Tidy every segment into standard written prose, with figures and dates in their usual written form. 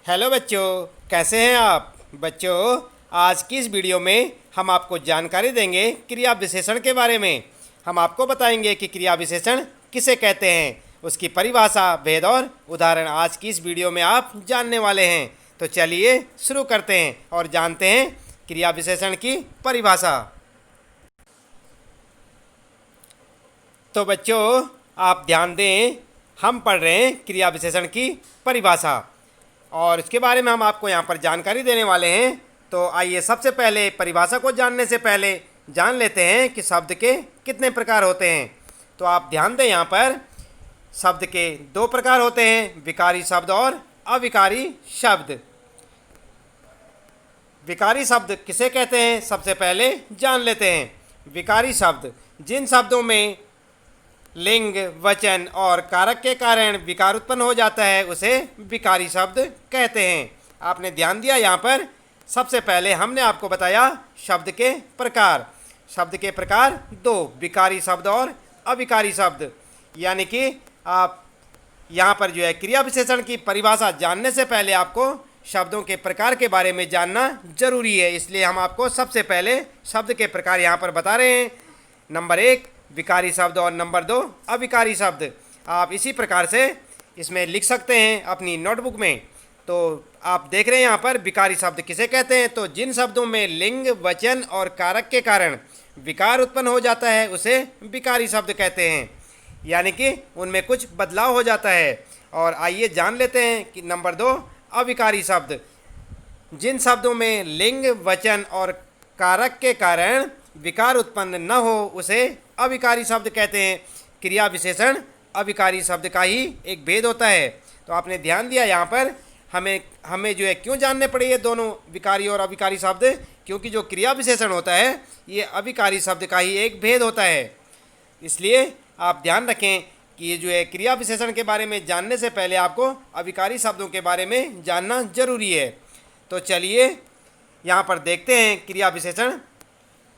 Hello बच्चों, कैसे हैं आप बच्चों। आज की इस वीडियो में हम आपको जानकारी देंगे क्रिया विशेषण के बारे में। हम आपको बताएंगे कि क्रिया विशेषण किसे कहते हैं, उसकी परिभाषा, भेद और उदाहरण आज की इस वीडियो में आप जानने वाले हैं। तो चलिए शुरू करते हैं और जानते हैं क्रिया विशेषण की परिभाषा। तो बच्चों आप ध्यान दें, हम पढ़ रहे हैं क्रिया विशेषण की परिभाषा और इसके बारे में हम आपको यहाँ पर जानकारी देने वाले हैं। तो आइए सबसे पहले परिभाषा को जानने से पहले जान लेते हैं कि शब्द के कितने प्रकार होते हैं। तो आप ध्यान दें, यहाँ पर शब्द के दो प्रकार होते हैं, विकारी शब्द और अविकारी शब्द। विकारी शब्द किसे कहते हैं, सबसे पहले जान लेते हैं। विकारी शब्द जिन शब्दों में लिंग, वचन और कारक के कारण विकार उत्पन्न हो जाता है उसे विकारी शब्द कहते हैं। आपने ध्यान दिया, यहाँ पर सबसे पहले हमने आपको बताया शब्द के प्रकार। शब्द के प्रकार दो, विकारी शब्द और अविकारी शब्द। यानी कि आप यहाँ पर जो है क्रिया विशेषण की परिभाषा जानने से पहले आपको शब्दों के प्रकार के बारे में जानना जरूरी है, इसलिए हम आपको सबसे पहले शब्द के प्रकार यहाँ पर बता रहे हैं। नंबर 1 विकारी शब्द और नंबर 2 अविकारी शब्द। आप इसी प्रकार से इसमें लिख सकते हैं अपनी नोटबुक में। तो आप देख रहे हैं यहाँ पर विकारी शब्द किसे कहते हैं, तो जिन शब्दों में लिंग, वचन और कारक के कारण विकार उत्पन्न हो जाता है उसे विकारी शब्द कहते हैं, यानी कि उनमें कुछ बदलाव हो जाता है। और आइए जान लेते हैं कि नंबर 2 अविकारी शब्द। जिन शब्दों में लिंग, वचन और कारक के कारण विकार उत्पन्न न हो उसे अविकारी शब्द कहते हैं। क्रिया विशेषण अविकारी शब्द का ही एक भेद होता है। तो आपने ध्यान दिया, यहाँ पर हमें जो है क्यों जानने पड़े ये दोनों विकारी और अविकारी शब्द, क्योंकि जो क्रिया विशेषण होता है ये अविकारी शब्द का ही एक भेद होता है। इसलिए आप ध्यान रखें कि ये जो है क्रिया विशेषण के बारे में जानने से पहले आपको अविकारी शब्दों के बारे में जानना जरूरी है। तो चलिए यहाँ पर देखते हैं क्रिया विशेषण।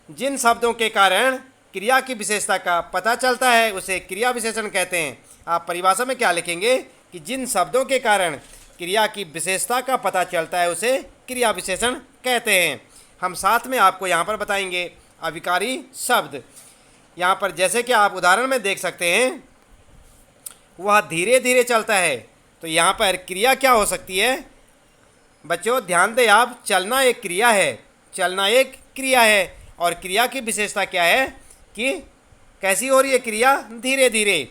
जिन शब्दों के कारण क्रिया की विशेषता का पता चलता है उसे क्रिया विशेषण कहते हैं। आप परिभाषा में क्या लिखेंगे कि जिन शब्दों के कारण क्रिया की विशेषता का पता चलता है उसे क्रिया विशेषण कहते हैं। हम साथ में आपको यहाँ पर बताएंगे अविकारी शब्द। यहाँ पर जैसे कि आप उदाहरण में देख सकते हैं, वह धीरे धीरे चलता है। तो यहाँ पर क्रिया क्या हो सकती है बच्चों, ध्यान दें आप, चलना एक क्रिया है। चलना एक क्रिया है और क्रिया की विशेषता क्या है कि कैसी हो रही है क्रिया, धीरे धीरे।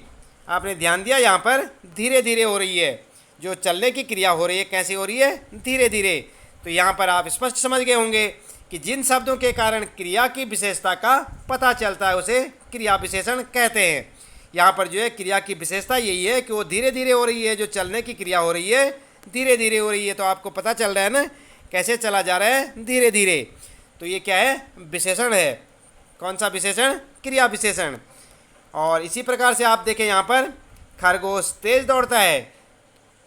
आपने ध्यान दिया, यहाँ पर धीरे धीरे हो रही है। जो चलने की क्रिया हो रही है कैसी हो रही है, धीरे धीरे। तो यहाँ पर आप स्पष्ट समझ गए होंगे कि जिन शब्दों के कारण क्रिया की विशेषता का पता चलता है उसे क्रिया विशेषण कहते हैं। यहाँ पर जो है क्रिया की विशेषता यही है कि वो धीरे धीरे हो रही है। जो चलने की क्रिया हो रही है धीरे धीरे हो रही है। तो आपको पता चल रहा है ना कैसे चला जा रहा है, धीरे धीरे। तो ये क्या है, विशेषण है। कौन सा विशेषण, क्रिया विशेषण। और इसी प्रकार से आप देखें यहाँ पर खरगोश तेज दौड़ता है।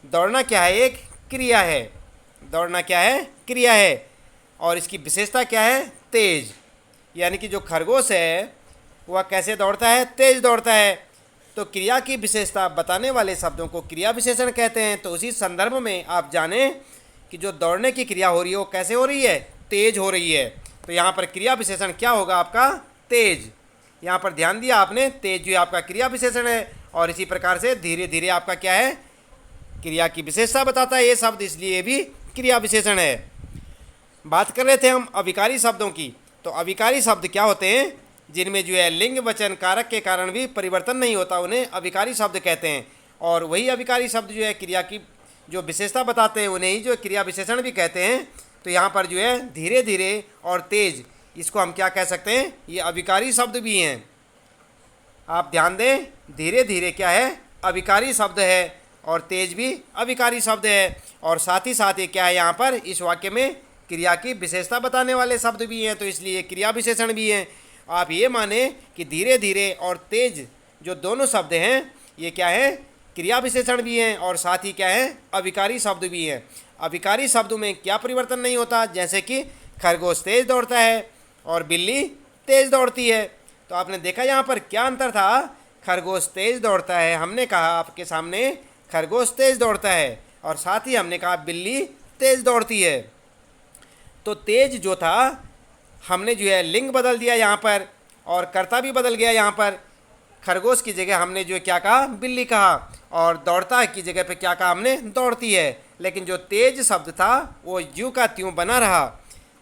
दौड़ना क्या है, एक क्रिया है। दौड़ना क्या है, क्रिया है। और इसकी विशेषता क्या है, तेज। यानी कि जो खरगोश है वह कैसे दौड़ता है, तेज दौड़ता है। तो क्रिया की विशेषता बताने वाले शब्दों को क्रिया विशेषण कहते हैं। तो उसी संदर्भ में आप जानें कि जो दौड़ने की क्रिया हो रही है वो कैसे हो रही है, तेज हो रही है। तो यहाँ पर क्रिया विशेषण क्या होगा आपका, तेज। यहाँ पर ध्यान दिया आपने, तेज जो आपका क्रिया विशेषण है। और इसी प्रकार से धीरे धीरे आपका क्या है, क्रिया की विशेषता बताता है ये शब्द, इसलिए भी क्रिया विशेषण है। बात कर रहे थे हम अविकारी शब्दों की। तो अविकारी शब्द क्या होते हैं, जिनमें जो है लिंग, वचन, कारक के कारण भी परिवर्तन नहीं होता, उन्हें अविकारी शब्द कहते हैं। और वही अविकारी शब्द जो है क्रिया की जो विशेषता बताते हैं उन्हें ही जो क्रिया विशेषण भी कहते हैं। तो यहाँ पर जो है धीरे धीरे और तेज, इसको हम क्या कह सकते हैं, ये अविकारी शब्द भी हैं। आप ध्यान दें, धीरे धीरे क्या है, अविकारी शब्द है और तेज भी अविकारी शब्द है। और साथ ही साथ ये क्या है, यहाँ पर इस वाक्य में क्रिया की विशेषता बताने वाले शब्द भी हैं, तो इसलिए क्रिया विशेषण भी हैं। आप ये माने कि धीरे धीरे और तेज जो दोनों शब्द हैं ये क्या है, क्रिया विशेषण भी हैं और साथ ही क्या है, अविकारी शब्द भी हैं। अविकारी शब्दों में क्या परिवर्तन नहीं होता, जैसे कि खरगोश तेज दौड़ता है और बिल्ली तेज दौड़ती है। तो आपने देखा यहाँ पर क्या अंतर था, खरगोश तेज दौड़ता है, हमने कहा आपके सामने खरगोश तेज दौड़ता है, और साथ ही हमने कहा बिल्ली तेज़ दौड़ती है। तो तेज जो था हमने जो है लिंग बदल दिया यहाँ पर और कर्ता भी बदल गया। यहाँ पर खरगोश की जगह हमने जो क्या कहा, बिल्ली कहा, और दौड़ता की जगह पे क्या कहा हमने, दौड़ती है। लेकिन जो तेज शब्द था वो यूं का त्यों बना रहा।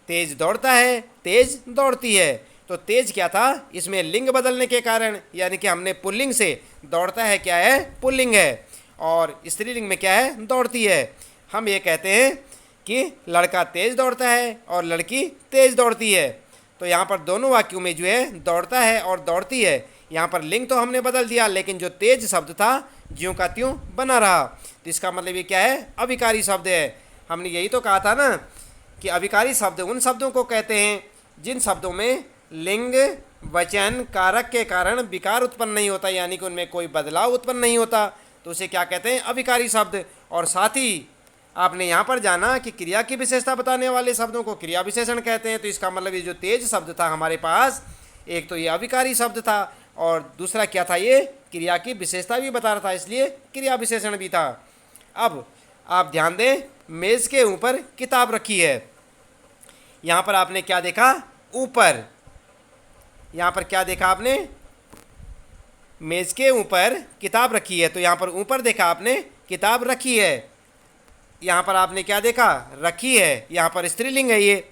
तेज दौड़ता है, तेज दौड़ती है। तो तेज क्या था, इसमें लिंग बदलने के कारण, यानी कि हमने पुल्लिंग से दौड़ता है क्या है, पुल्लिंग है, और स्त्रीलिंग में क्या है, दौड़ती है। हम ये कहते हैं कि लड़का तेज दौड़ता है और लड़की तेज दौड़ती है। तो यहाँ पर दोनों वाक्यों में जो है दौड़ता है और दौड़ती है, यहाँ पर लिंग तो हमने बदल दिया, लेकिन जो तेज शब्द था ज्यों का त्यों बना रहा। तो इसका मतलब ये क्या है, अविकारी शब्द है। हमने यही तो कहा था ना कि अविकारी शब्द उन शब्दों को कहते हैं जिन शब्दों में लिंग वचन कारक के कारण विकार उत्पन्न नहीं होता, यानी कि उनमें कोई बदलाव उत्पन्न नहीं होता, तो उसे क्या कहते हैं, अविकारी शब्द। और साथ ही आपने यहाँ पर जाना कि क्रिया की विशेषता बताने वाले शब्दों को क्रिया विशेषण कहते हैं। तो इसका मतलब ये जो तेज शब्द था हमारे पास, एक तो ये अविकारी शब्द था और दूसरा क्या था, ये क्रिया की विशेषता भी बता रहा था, इसलिए क्रिया विशेषण भी था। अब आप ध्यान दें, मेज़ के ऊपर किताब रखी है। यहाँ पर आपने क्या देखा, ऊपर, यहाँ पर क्या देखा आपने, मेज़ के ऊपर किताब रखी है। तो यहाँ पर ऊपर देखा आपने, किताब रखी है। यहाँ पर आपने क्या देखा, रखी है, यहाँ पर स्त्रीलिंग है ये।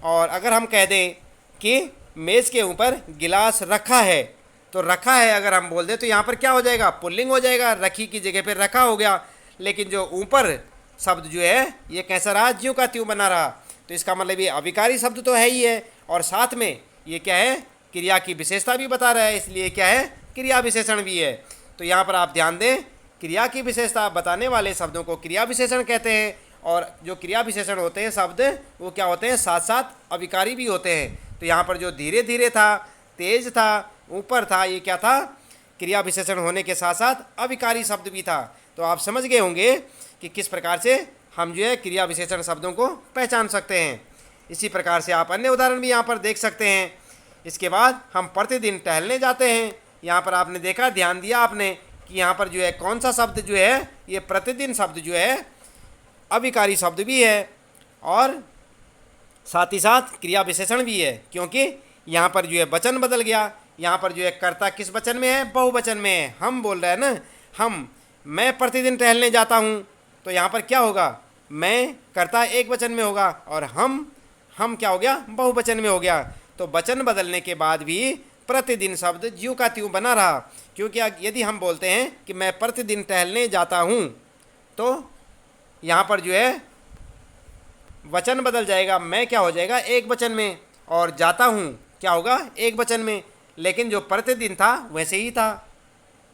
और अगर हम कह दें कि मेज़ के ऊपर गिलास रखा है, तो रखा है अगर हम बोल दें तो यहाँ पर क्या हो जाएगा, पुल्लिंग हो जाएगा, रखी की जगह पर रखा हो गया। लेकिन जो ऊपर शब्द जो है ये कैसा रहा, ज्यों का त्यों बना रहा। तो इसका मतलब ये अविकारी शब्द तो है ही है, और साथ में ये क्या है, क्रिया की विशेषता भी बता रहा है, इसलिए क्या है, क्रिया विशेषण भी है। तो यहाँ पर आप ध्यान दें, क्रिया की विशेषता बताने वाले शब्दों को क्रिया विशेषण कहते हैं, और जो क्रिया विशेषण होते हैं शब्द वो क्या होते हैं, साथ साथ अविकारी भी होते हैं। तो यहाँ पर जो धीरे धीरे था, तेज था, ऊपर था, ये क्या था, क्रिया विशेषण होने के साथ साथ अविकारी शब्द भी था। तो आप समझ गए होंगे कि किस प्रकार से हम जो है क्रिया विशेषण शब्दों को पहचान सकते हैं। इसी प्रकार से आप अन्य उदाहरण भी यहाँ पर देख सकते हैं। इसके बाद हम प्रतिदिन टहलने जाते हैं। यहाँ पर आपने देखा, ध्यान दिया आपने कि यहाँ पर जो है कौन सा शब्द जो है, ये प्रतिदिन शब्द जो है अविकारी शब्द भी है और साथ ही साथ क्रिया विशेषण भी है, क्योंकि यहाँ पर जो है वचन बदल गया। यहाँ पर जो है कर्ता किस वचन में है, बहुवचन में है। हम बोल रहे हैं ना, मैं प्रतिदिन टहलने जाता हूँ, तो यहाँ पर क्या होगा, मैं कर्ता एक वचन में होगा और हम क्या हो गया, बहुवचन में हो गया। तो वचन बदलने के बाद भी प्रतिदिन शब्द ज्यों का त्यों बना रहा, क्योंकि यदि हम बोलते हैं कि मैं प्रतिदिन टहलने जाता हूँ, तो यहाँ पर जो है वचन बदल जाएगा, मैं क्या हो जाएगा, एक वचन में, और जाता हूँ क्या होगा, एक वचन में। लेकिन जो प्रतिदिन था वैसे ही था,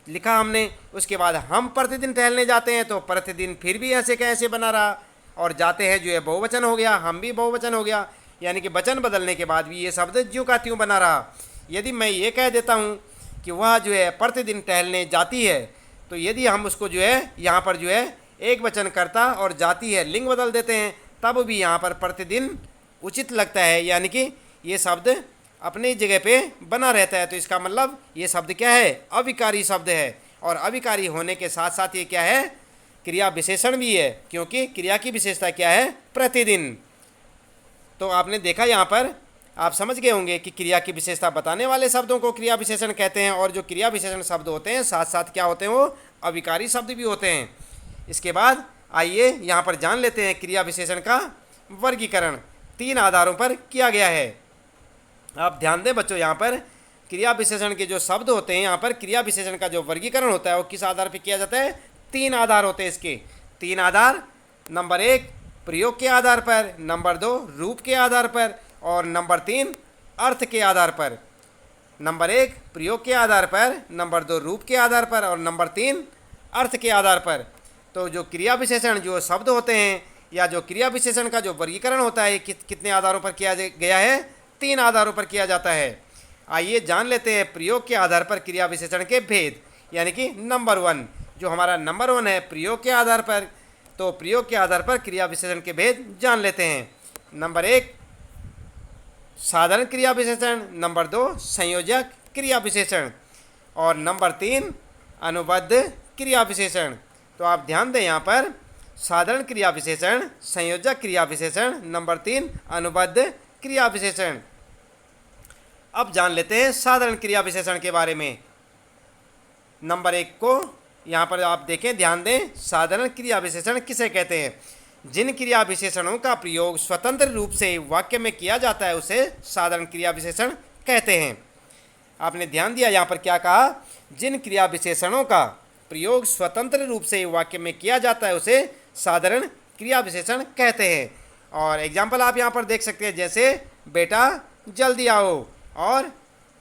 लिखा हमने। उसके बाद हम प्रतिदिन टहलने जाते हैं, तो प्रतिदिन फिर भी ऐसे कैसे बना रहा, और जाते हैं जो है बहुवचन हो गया, हम भी बहुवचन हो गया। यानी कि वचन बदलने के बाद भी ये शब्द ज्यों का त्यों बना रहा। यदि मैं ये कह देता हूँ कि वह जो है प्रतिदिन टहलने जाती है, तो यदि हम उसको जो है यहाँ पर जो है एक वचन करता और जाती है लिंग बदल देते हैं, तब भी यहाँ पर प्रतिदिन उचित लगता है, यानी कि ये शब्द अपनी जगह पे बना रहता है। तो इसका मतलब ये शब्द क्या है, अविकारी शब्द है, और अविकारी होने के साथ साथ ये क्या है, क्रिया विशेषण भी है, क्योंकि क्रिया की विशेषता क्या है, प्रतिदिन। तो आपने देखा, यहाँ पर आप समझ गए होंगे कि क्रिया की विशेषता बताने वाले शब्दों को क्रिया विशेषण कहते हैं, और जो क्रिया विशेषण शब्द होते हैं साथ साथ क्या होते हैं, वो अविकारी शब्द भी होते हैं। इसके बाद आइए यहाँ पर जान लेते हैं क्रिया विशेषण का वर्गीकरण 3 आधारों पर किया गया है। आप ध्यान दें बच्चों, यहाँ पर क्रिया विशेषण के जो शब्द होते हैं, यहाँ पर क्रिया विशेषण का जो वर्गीकरण होता है वो किस आधार पर किया जाता है, 3 आधार होते हैं इसके। 3 आधार, नंबर 1 प्रयोग के आधार पर, नंबर 2 रूप के आधार पर, और नंबर 3 अर्थ के आधार पर। नंबर 1 प्रयोग के आधार पर, नंबर 2 रूप के आधार पर, और नंबर 3 अर्थ के आधार पर। तो जो क्रिया विशेषण जो शब्द होते हैं, या जो क्रिया विशेषण का जो वर्गीकरण होता है, कितने आधारों पर किया गया है, 3 आधारों पर किया जाता है। आइए जान लेते हैं प्रयोग के आधार पर क्रिया विशेषण के भेद, यानी कि नंबर 1, जो हमारा नंबर 1 है प्रयोग के आधार पर। तो प्रयोग के आधार पर क्रिया विशेषण के भेद जान लेते हैं। नंबर 1 साधारण क्रिया विशेषण, नंबर 2 संयोजक क्रिया विशेषण, और नंबर 3 अनुबद्ध क्रिया विशेषण। तो आप ध्यान दें यहाँ पर साधारण क्रिया विशेषण, संयोजक क्रिया विशेषण। नंबर 3 अनुबद्ध क्रिया विशेषण। अब जान लेते हैं साधारण क्रिया विशेषण के बारे में। नंबर 1 को यहाँ पर आप देखें, ध्यान दें, साधारण क्रिया विशेषण किसे कहते हैं? जिन क्रिया विशेषणों का प्रयोग स्वतंत्र रूप से वाक्य में किया जाता है उसे साधारण क्रिया विशेषण कहते हैं। आपने ध्यान दिया यहाँ पर क्या कहा? जिन क्रिया विशेषणों का प्रयोग स्वतंत्र रूप से वाक्य में किया जाता है उसे साधारण क्रिया विशेषण कहते हैं। और एग्जाम्पल आप यहाँ पर देख सकते हैं, जैसे बेटा जल्दी आओ, और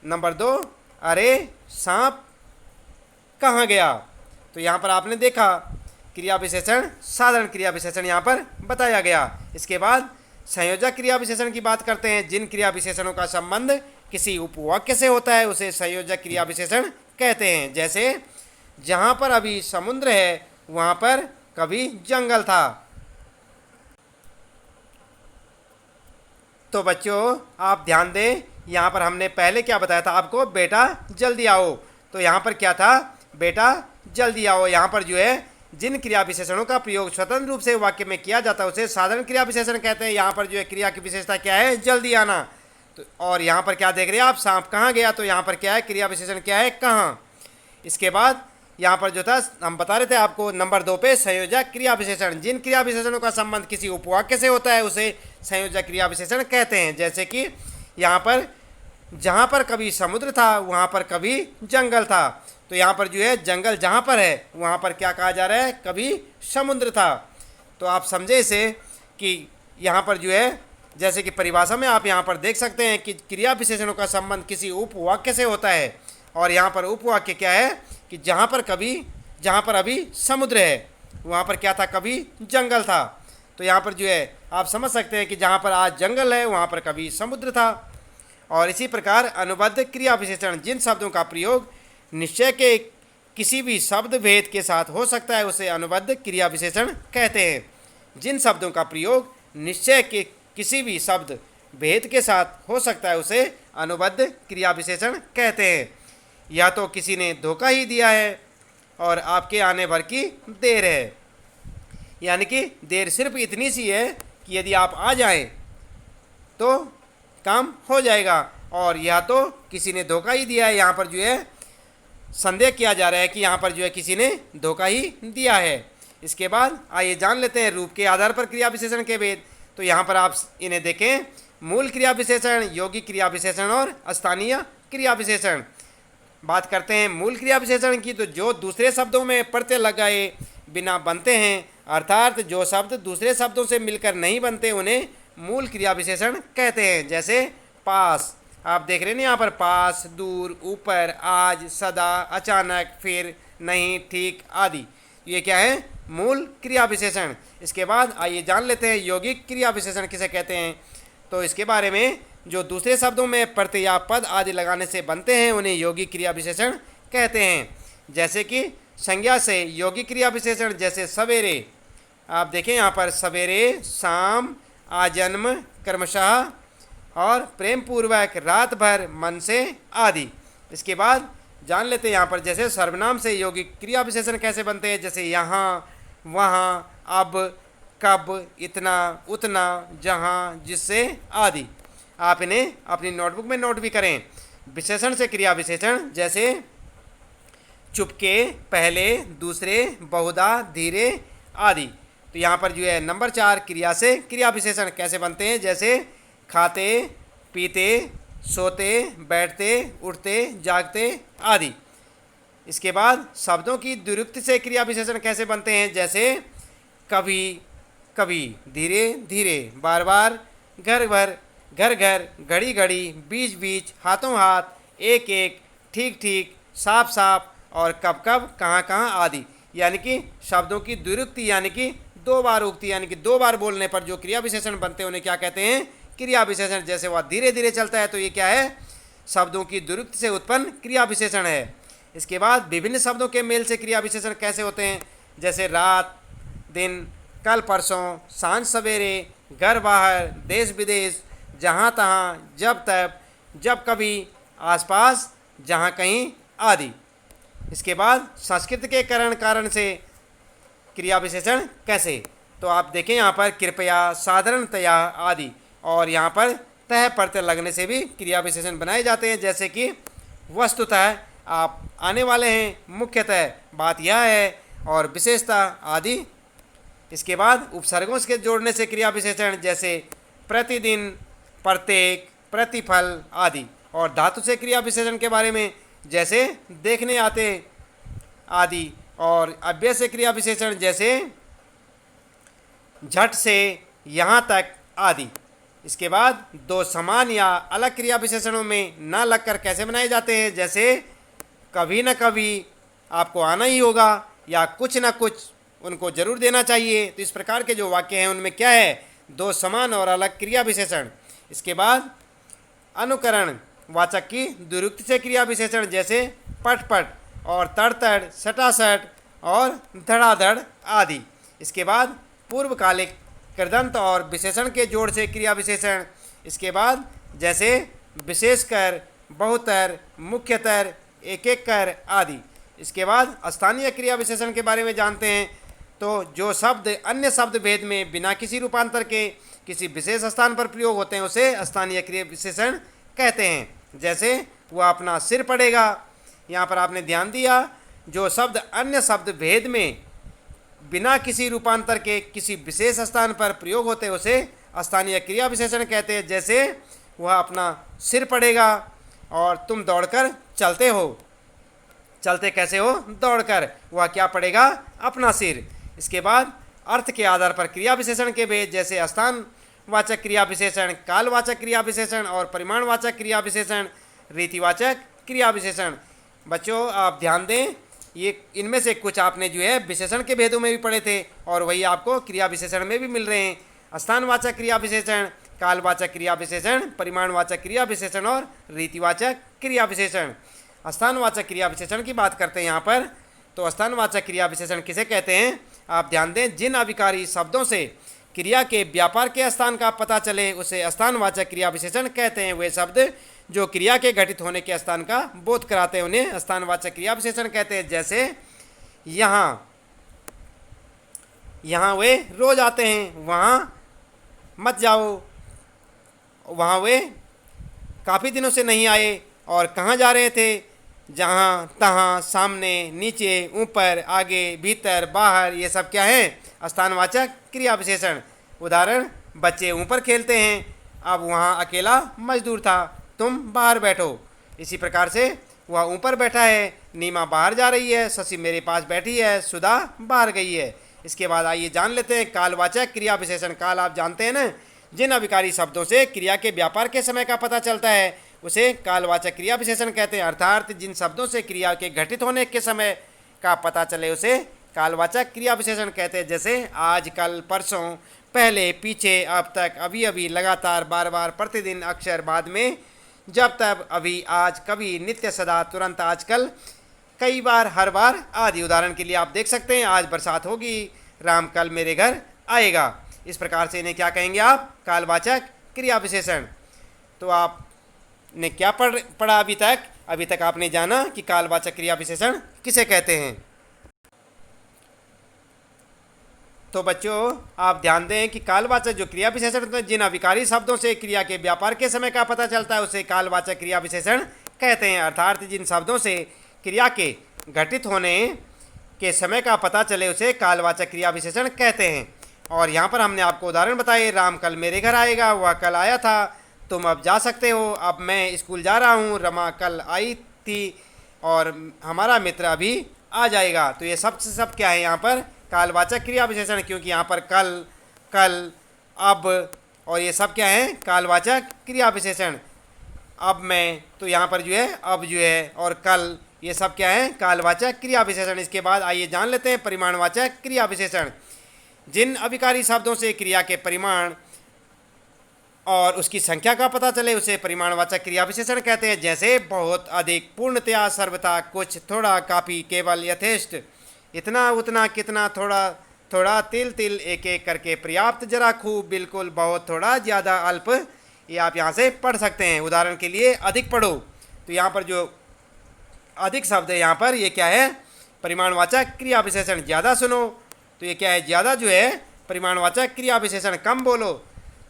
नंबर 2 अरे सांप कहाँ गया। तो यहाँ पर आपने देखा क्रिया विशेषण, साधारण क्रिया विशेषण यहाँ पर बताया गया। इसके बाद संयोजक क्रिया विशेषण की बात करते हैं। जिन क्रिया विशेषणों का संबंध किसी उपवाक्य से होता है उसे संयोजक क्रिया विशेषण कहते हैं। जैसे जहाँ पर अभी समुद्र है वहाँ पर कभी जंगल था। तो बच्चों आप ध्यान दें, यहाँ पर हमने पहले क्या बताया था आपको? बेटा जल्दी आओ। तो यहाँ पर क्या था? बेटा जल्दी आओ। यहाँ पर जो है जिन क्रिया विशेषणों का प्रयोग स्वतंत्र रूप से वाक्य में किया जाता है उसे साधारण क्रिया विशेषण कहते हैं। यहाँ पर जो है क्रिया की विशेषता क्या है? जल्दी आना। तो और यहाँ पर क्या देख रहे हैं आप? सांप कहाँ गया। तो यहाँ पर क्या है? क्रिया विशेषण क्या है? कहाँ। इसके बाद यहाँ पर जो था हम बता रहे थे आपको नंबर 2 पे संयोजक क्रिया विशेषण। जिन क्रिया विशेषणों का संबंध किसी उपवाक्य से होता है उसे संयोजक क्रिया विशेषण कहते हैं। जैसे कि यहाँ पर जहाँ पर कभी समुद्र था वहाँ पर कभी जंगल था। तो यहाँ पर जो है जंगल जहाँ पर है वहाँ पर क्या कहा जा रहा है? कभी समुद्र था। तो आप समझे इसे कि यहाँ पर जो है जैसे कि परिभाषा में आप यहाँ पर देख सकते हैं कि क्रिया विशेषणों का संबंध किसी उपवाक्य से होता है। और यहाँ पर उपवाक्य क्या है कि जहाँ पर अभी समुद्र है वहाँ पर क्या था? कभी जंगल था। तो यहाँ पर जो है आप समझ सकते हैं कि जहाँ पर आज जंगल है वहाँ पर कभी समुद्र था। और इसी प्रकार अनुबद्ध क्रिया विशेषण, जिन शब्दों का प्रयोग निश्चय के किसी भी शब्द भेद के साथ हो सकता है उसे अनुबद्ध क्रिया विशेषण कहते हैं। जिन शब्दों का प्रयोग निश्चय के किसी भी शब्द भेद के साथ हो सकता है उसे अनुबद्ध क्रिया विशेषण कहते हैं। या तो किसी ने धोखा ही दिया है और आपके आने भर की देर है, यानी कि देर सिर्फ इतनी सी है कि यदि आप आ जाएं तो काम हो जाएगा। और या तो किसी ने धोखा ही दिया है, यहाँ पर जो है संदेह किया जा रहा है कि यहाँ पर जो है किसी ने धोखा ही दिया है। इसके बाद आइए जान लेते हैं रूप के आधार पर क्रिया विशेषण के भेद। तो यहाँ पर आप इन्हें देखें, मूल क्रिया विशेषण, यौगिक क्रिया विशेषण और स्थानीय क्रिया विशेषण। बात करते हैं मूल क्रिया विशेषण की, तो जो दूसरे शब्दों में प्रत्यय लगाए बिना बनते हैं, अर्थात जो शब्द दूसरे शब्दों से मिलकर नहीं बनते उन्हें मूल क्रिया विशेषण कहते हैं। जैसे पास, आप देख रहे हैं ना यहाँ पर, पास, दूर, ऊपर, आज, सदा, अचानक, फिर, नहीं, ठीक आदि, ये क्या है? मूल क्रिया विशेषण। इसके बाद आइए जान लेते हैं यौगिक क्रिया विशेषण किसे कहते हैं। तो इसके बारे में जो दूसरे शब्दों में प्रत्यय या पद आदि लगाने से बनते हैं उन्हें यौगिक क्रिया विशेषण कहते हैं। जैसे कि संज्ञा से यौगिक क्रिया विशेषण, जैसे सवेरे, आप देखें यहाँ पर सवेरे, शाम, आजन्म, क्रमशः और प्रेम पूर्वक, रात भर, मन से आदि। इसके बाद जान लेते हैं यहाँ पर जैसे सर्वनाम से यौगिक क्रिया विशेषण कैसे बनते हैं। जैसे यहाँ, वहाँ, अब, कब, इतना, उतना, जहाँ, जिससे आदि। आप इन्हें अपनी नोटबुक में नोट भी करें। विशेषण से क्रिया विशेषण, जैसे चुपके, पहले, दूसरे, बहुधा, धीरे आदि। तो यहाँ पर जो है नंबर 4 क्रिया से क्रिया विशेषण कैसे बनते हैं। जैसे खाते, पीते, सोते, बैठते, उठते, जागते आदि। इसके बाद शब्दों की द्विरुक्ति से क्रिया विशेषण कैसे बनते हैं। जैसे कभी, कभी, धीरे धीरे, बार बार, घर भर, घर घर, घड़ी घड़ी, बीच बीच, हाथों हाथ, एक एक, ठीक ठीक, साफ साफ और कब कब, कहाँ कहाँ आदि। यानी कि शब्दों की द्विरुक्ति यानी कि 2 बार उक्ति, यानी कि 2 बार बोलने पर जो क्रिया विशेषण बनते हैं उन्हें क्या कहते हैं? क्रिया विशेषण। जैसे वह धीरे धीरे चलता है तो ये क्या है? शब्दों की द्विरुक्ति से उत्पन्न क्रिया विशेषण है। इसके बाद विभिन्न शब्दों के मेल से क्रिया विशेषण कैसे होते हैं। जैसे रात, दिन, कल परसों, सांझ सवेरे, घर बाहर, देश विदेश, जहाँ तहाँ, जब तब, जब कभी, आसपास, जहाँ कहीं आदि। इसके बाद संस्कृत के करण कारण से क्रिया विशेषण कैसे। तो आप देखें यहाँ पर कृपया, साधारणतया आदि, और यहाँ पर तह प्रत्यय लगने से भी क्रिया विशेषण बनाए जाते हैं, जैसे कि वस्तुतः, आप आने वाले हैं, मुख्यतः, बात यह है, और विशेषता आदि। इसके बाद उपसर्गों के जोड़ने से क्रिया विशेषण, जैसे प्रतिदिन, प्रत्येक, प्रतिफल आदि। और धातु से क्रिया विशेषण के बारे में, जैसे देखने आते आदि। और अव्यय से क्रिया विशेषण, जैसे झट से, यहाँ तक आदि। इसके बाद दो समान या अलग क्रिया विशेषणों में न लगकर कैसे बनाए जाते हैं, जैसे कभी न कभी आपको आना ही होगा, या कुछ न कुछ उनको जरूर देना चाहिए। तो इस प्रकार के जो वाक्य हैं उनमें क्या है, दो समान और अलग क्रिया विशेषण। इसके बाद अनुकरण वाचक की दुरुक्ति से क्रिया विशेषण, जैसे पट पट और तड़ तड़, सटासट और धड़ाधड़ आदि। इसके बाद पूर्वकालिक कृदंत और विशेषण के जोड़ से क्रिया विशेषण। इसके बाद जैसे विशेषकर, बहुतर, मुख्यतर, एक एक कर आदि। इसके बाद स्थानीय क्रिया विशेषण के बारे में जानते हैं। तो जो शब्द अन्य शब्द भेद में बिना किसी रूपांतर के किसी विशेष स्थान पर प्रयोग होते हैं उसे स्थानीय क्रिया विशेषण कहते हैं। जैसे वह अपना सिर पड़ेगा, यहाँ पर आपने ध्यान दिया, जो शब्द अन्य शब्द भेद में बिना किसी रूपांतर के किसी विशेष स्थान पर प्रयोग होते हैं उसे स्थानीय क्रिया विशेषण कहते हैं। जैसे वह अपना सिर पड़ेगा, और तुम दौड़कर चलते हो। चलते कैसे हो, दौड़कर। वह क्या पड़ेगा, अपना सिर। इसके बाद अर्थ के आधार पर क्रिया विशेषण के भेद, जैसे स्थानवाचक क्रिया विशेषण, कालवाचक क्रिया विशेषण और परिमाणवाचक क्रिया विशेषण, रीतिवाचक क्रिया विशेषण। बच्चों आप ध्यान दें, ये इनमें से कुछ आपने जो है विशेषण के भेदों में भी पढ़े थे, और वही आपको क्रिया विशेषण में भी मिल रहे हैं। स्थानवाचक क्रिया विशेषण, कालवाचक क्रिया विशेषण, परिमाणवाचक क्रिया विशेषण और रीतिवाचक क्रिया विशेषण। स्थानवाचक क्रिया विशेषण की बात करते हैं यहाँ पर। तो स्थानवाचक क्रिया विशेषण किसे कहते हैं, आप ध्यान दें, जिन अभिकारी शब्दों से क्रिया के व्यापार के स्थान का पता चले उसे स्थानवाचक क्रिया विशेषण कहते हैं। वे शब्द जो क्रिया के घटित होने के स्थान का बोध कराते हैं उन्हें स्थानवाचक क्रिया विशेषण कहते हैं। जैसे यहाँ, यहाँ वे रोज आते हैं, वहाँ मत जाओ, वहाँ वे काफ़ी दिनों से नहीं आए, और कहाँ जा रहे थे, जहाँ तहाँ, सामने, नीचे, ऊपर, आगे, भीतर, बाहर, ये सब क्या है, स्थानवाचक क्रिया विशेषण। उदाहरण, बच्चे ऊपर खेलते हैं, अब वहाँ अकेला मजदूर था, तुम बाहर बैठो। इसी प्रकार से वह ऊपर बैठा है, नीमा बाहर जा रही है, शशि मेरे पास बैठी है, सुधा बाहर गई है। इसके बाद आइए जान लेते हैं कालवाचक क्रिया विशेषण। काल आप जानते हैं ना, जिन अभिकारी शब्दों से क्रिया के व्यापार के समय का पता चलता है उसे कालवाचक क्रिया विशेषण कहते हैं। अर्थात जिन शब्दों से क्रिया के घटित होने के समय का पता चले उसे कालवाचक क्रिया विशेषण कहते हैं। जैसे आज, कल, परसों, पहले, पीछे, अब तक, अभी अभी, लगातार, बार बार, प्रतिदिन, अक्सर, बाद में, जब तब, अभी, आज, कभी, नित्य, सदा, तुरंत, आजकल, कई बार, हर बार आदि। उदाहरण के लिए आप देख सकते हैं, आज बरसात होगी, राम कल मेरे घर आएगा। इस प्रकार से इन्हें क्या कहेंगे आप, कालवाचक क्रिया विशेषण। तो आपने क्या पढ़ा अभी तक? अभी तक आपने जाना कि कालवाचक क्रिया विशेषण किसे कहते हैं। तो बच्चों आप ध्यान दें कि कालवाचक जो क्रिया विशेषण होते हैं, जिन अभिकारी शब्दों से क्रिया के व्यापार के समय का पता चलता है उसे कालवाचक क्रिया विशेषण कहते हैं। अर्थात जिन शब्दों से क्रिया के घटित होने के समय का पता चले उसे कालवाचक क्रिया विशेषण कहते हैं। और यहाँ पर हमने आपको उदाहरण बताए, राम कल मेरे घर आएगा, वह कल आया था, तुम अब जा सकते हो, अब मैं स्कूल जा रहा हूँ, रमा कल आई थी, और हमारा मित्र अभी आ जाएगा। तो ये सब से सब क्या है यहाँ पर, कालवाचक क्रिया विशेषण, क्योंकि यहाँ पर कल, कल, अब और ये सब क्या है, कालवाचक क्रिया विशेषण। अब मैं, तो यहाँ पर जो है अब जो है, और कल, ये सब क्या है, कालवाचक क्रिया विशेषण। इसके बाद आइए जान लेते हैं परिमाणवाचक क्रिया विशेषण। जिन अभिकारी शब्दों से क्रिया के परिमाण और उसकी संख्या का पता चले उसे परिमाणवाचक क्रिया विशेषण कहते हैं। जैसे बहुत, अधिक, पूर्णतया, सर्वथा, कुछ, थोड़ा, काफ़ी, केवल, यथेष्ट, इतना, उतना, कितना, थोड़ा थोड़ा, तिल तिल, एक एक करके, पर्याप्त, जरा, खूब, बिल्कुल, बहुत, थोड़ा, ज़्यादा, अल्प। ये आप यहाँ से पढ़ सकते हैं। उदाहरण के लिए अधिक पढ़ो, तो यहाँ पर जो अधिक शब्द है यहाँ पर ये क्या है, परिमाणवाचक क्रिया विशेषण। ज़्यादा सुनो, तो ये क्या है, ज़्यादा जो है परिमाणवाचक क्रिया विशेषण। कम बोलो,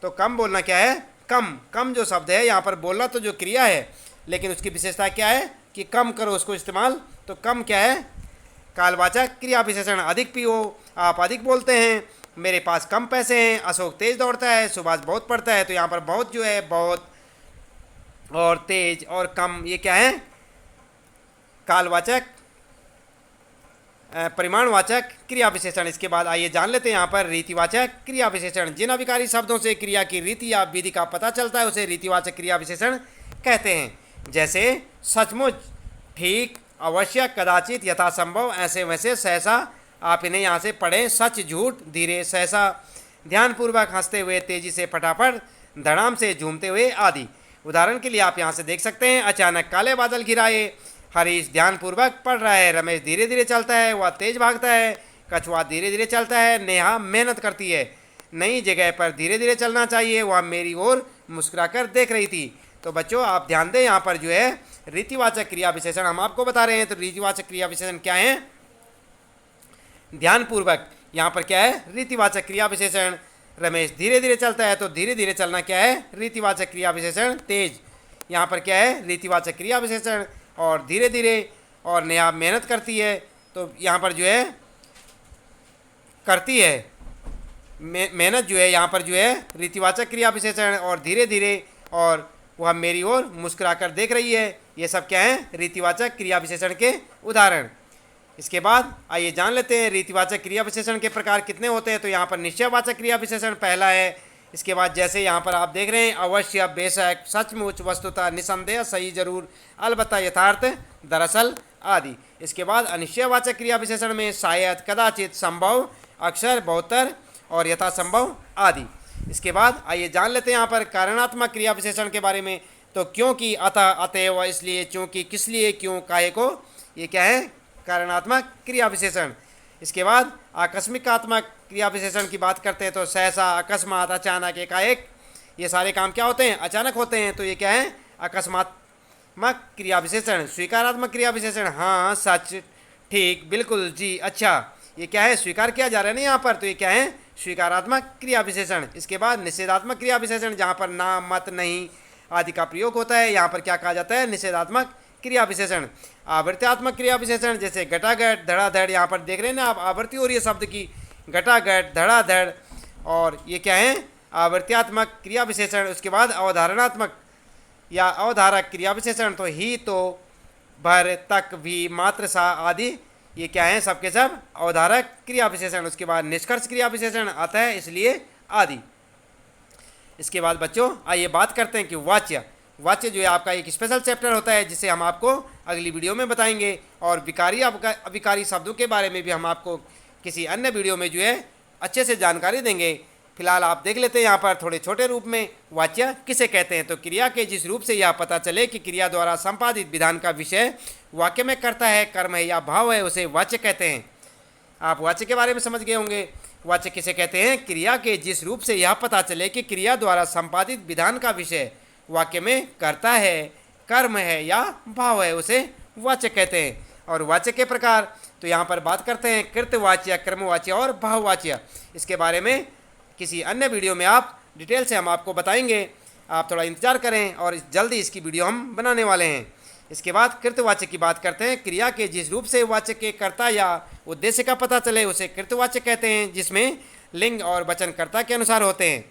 तो कम बोलना क्या है, कम। कम जो शब्द है यहाँ पर, बोलना तो जो क्रिया है, लेकिन उसकी विशेषता क्या है कि कम करो उसको इस्तेमाल। तो कम क्या है, कालवाचक क्रिया विशेषण। अधिक पियो, आप अधिक बोलते हैं। मेरे पास कम पैसे हैं। अशोक तेज दौड़ता है, सुभाष बहुत पढ़ता है। तो यहाँ पर बहुत जो है, बहुत और तेज और कम, ये क्या है, कालवाचक परिमाणवाचक क्रिया विशेषण। इसके बाद आइए जान लेते हैं यहाँ पर रीतिवाचक क्रिया विशेषण। जिन अभिकारी शब्दों से क्रिया की रीति या विधि का पता चलता है उसे रीतिवाचक क्रिया विशेषण कहते हैं। जैसे सचमुच, ठीक, अवश्य, कदाचित, यथासंभव, ऐसे वैसे, सहसा। आप इन्हें यहाँ से पढ़ें। सच, झूठ, धीरे, सहसा, ध्यानपूर्वक, हंसते हुए, तेजी से, फटाफट, धड़ाम से, झूमते हुए आदि। उदाहरण के लिए आप यहाँ से देख सकते हैं, अचानक काले बादल घिराए। हरीश ध्यानपूर्वक पढ़ रहा है। रमेश धीरे धीरे चलता है, वह तेज भागता है। कछुआ धीरे धीरे चलता है। नेहा मेहनत करती है। नई जगह पर धीरे धीरे चलना चाहिए। वह मेरी ओर मुस्कुराकर देख रही थी। तो बच्चों आप ध्यान दें, यहाँ पर जो है रीतिवाचक क्रिया विशेषण हम आपको बता रहे हैं। तो रीतिवाचक क्रिया विशेषण क्या है, ध्यानपूर्वक। यहाँ पर क्या है, रीतिवाचक क्रिया विशेषण। रमेश धीरे धीरे चलता है, तो धीरे धीरे चलना क्या है, रीतिवाचक क्रिया विशेषण। तेज, यहाँ पर क्या है, रीतिवाचक क्रिया विशेषण। और धीरे धीरे, और नेहा मेहनत करती है, तो यहाँ पर जो है करती है, मेहनत जो है यहाँ पर जो है रीतिवाचक क्रिया विशेषण। और धीरे धीरे, और वह मेरी ओर मुस्कुराकर देख रही है। ये सब क्या है, रीतिवाचक क्रिया विशेषण के उदाहरण। इसके बाद आइए जान लेते हैं रीतिवाचक क्रिया विशेषण के प्रकार कितने होते हैं। तो यहाँ पर निश्चयवाचक क्रिया विशेषण पहला है। इसके बाद जैसे यहाँ पर आप देख रहे हैं, अवश्य, बेशक, सचमुच, वस्तुतः, निसंदेह, सही, जरूर, अलबत्ता, यथार्थ, दरअसल आदि। इसके बाद अनिश्चयवाचक क्रिया विशेषण में शायद, कदाचित, संभव, अक्सर, बहुतर और यथासंभव आदि। इसके बाद आइए जान लेते हैं यहाँ पर कारणात्मक क्रिया विशेषण के बारे में। तो क्योंकि, अतः, अतएव, इसलिए, चूंकि, किस लिए, क्यों, काहे को, ये क्या है, कारणात्मक क्रिया विशेषण। इसके बाद आकस्मिकात्मक क्रिया विशेषण की बात करते हैं। तो सहसा, अकस्मात, अचानक, एकाएक, ये सारे काम क्या होते हैं, अचानक होते हैं। तो ये क्या है, अकस्मात्मक क्रिया विशेषण। स्वीकारात्मक क्रिया विशेषण, हाँ, सच, ठीक, बिल्कुल, जी, अच्छा, ये क्या है, स्वीकार किया जा रहा है ना यहाँ पर। तो ये क्या है, स्वीकारात्मक क्रिया विशेषण। इसके बाद निषेधात्मक क्रिया विशेषण, जहाँ पर ना, मत, नहीं आदि का प्रयोग होता है, यहाँ पर क्या कहा जाता है, निषेधात्मक क्रिया विशेषण। आवृत्त्यात्मक क्रिया विशेषण, जैसे घटाघट, धड़ाधड़, यहाँ पर देख रहे हैं ना आप, आवृत्ति हो रही है शब्द की, घटाघट, धड़ाधड़, और ये क्या है, आवृत्त्यात्मक क्रिया विशेषण। उसके बाद अवधारणात्मक या अवधारक क्रिया विशेषण, तो ही, तो, भर, तक, भी, मात्र, सा आदि, ये क्या है, सबके सब अवधारक क्रिया विशेषण। उसके बाद निष्कर्ष क्रिया विशेषण, अतः, इसलिए आदि। इसके बाद बच्चों आइए बात करते हैं कि वाच्य। वाच्य जो है आपका एक स्पेशल चैप्टर होता है, जिसे हम आपको अगली वीडियो में बताएंगे। और विकारी अविकारी शब्दों के बारे में भी हम आपको किसी अन्य वीडियो में जो है अच्छे से जानकारी देंगे। फिलहाल आप देख लेते हैं यहाँ पर थोड़े छोटे रूप में, वाच्य किसे कहते हैं। तो क्रिया के जिस रूप से यह पता चले कि क्रिया द्वारा संपादित विधान का विषय वाक्य में कर्ता है, कर्म है या भाव है, उसे वाच्य कहते हैं। आप वाच्य के बारे में समझ गए होंगे। वाच्य किसे कहते हैं, क्रिया के जिस रूप से यह पता चले कि क्रिया द्वारा संपादित विधान का विषय वाक्य में कर्ता है, कर्म है या भाव है, उसे वाच्य कहते हैं। और वाच्य के प्रकार, तो यहाँ पर बात करते हैं कृतवाच्य, कर्मवाच्य और भाववाच्य। इसके बारे में किसी अन्य वीडियो में आप डिटेल से हम आपको बताएंगे। आप थोड़ा इंतजार करें, और जल्दी इसकी वीडियो हम बनाने वाले हैं। इसके बाद कृतवाच्य की बात करते हैं। क्रिया के जिस रूप से वाच्य के कर्ता या उद्देश्य का पता चले उसे कृतवाच्य कहते हैं, जिसमें लिंग और वचन कर्ता के अनुसार होते हैं।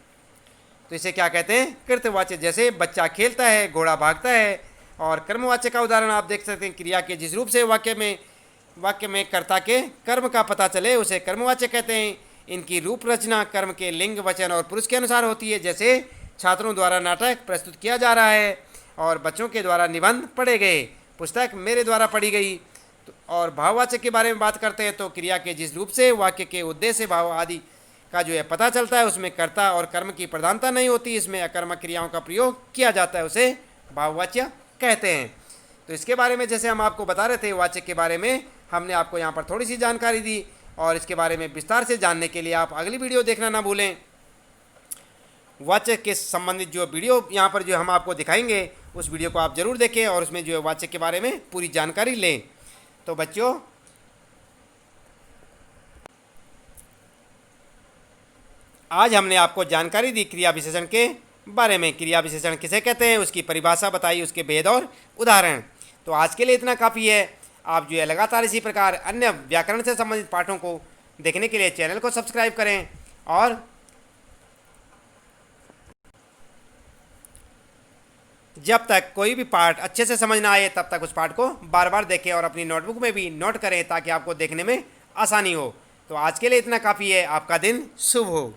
तो इसे क्या कहते हैं, कृतवाच्य। जैसे बच्चा खेलता है, घोड़ा भागता है। और कर्मवाच्य का उदाहरण आप देख सकते हैं, क्रिया के जिस रूप से वाक्य में कर्ता के कर्म का पता चले उसे कर्मवाच्य कहते हैं। इनकी रूप रचना कर्म के लिंग, वचन और पुरुष के अनुसार होती है। जैसे छात्रों द्वारा नाटक प्रस्तुत किया जा रहा है और बच्चों के द्वारा निबंध पढ़े गए, पुस्तक मेरे द्वारा पढ़ी गई। और भाववाच्य के बारे में बात करते हैं, तो क्रिया के जिस रूप से वाक्य के उद्देश्य, भाव आदि का जो है पता चलता है, उसमें कर्ता और कर्म की प्रधानता नहीं होती, इसमें अकर्मक क्रियाओं का प्रयोग किया जाता है, उसे भाववाच्य कहते हैं। तो इसके बारे में जैसे हम आपको बता रहे थे, वाच्य के बारे में हमने आपको यहाँ पर थोड़ी सी जानकारी दी, और इसके बारे में विस्तार से जानने के लिए आप अगली वीडियो देखना ना भूलें। वाच्य के संबंधित जो वीडियो यहाँ पर जो हम आपको दिखाएंगे, उस वीडियो को आप ज़रूर देखें और उसमें जो है वाच्य के बारे में पूरी जानकारी लें। तो बच्चों आज हमने आपको जानकारी दी क्रिया विशेषण के बारे में। क्रिया विशेषण किसे कहते हैं, उसकी परिभाषा बताई, उसके भेद और उदाहरण। तो आज के लिए इतना काफ़ी है। आप जो है लगातार इसी प्रकार अन्य व्याकरण से संबंधित पाठों को देखने के लिए चैनल को सब्सक्राइब करें और जब तक कोई भी पाठ अच्छे से समझ ना आए तब तक उस पाठ को बार बार देखें और अपनी नोटबुक में भी नोट करें ताकि आपको देखने में आसानी हो। तो आज के लिए इतना काफ़ी है। आपका दिन शुभ हो।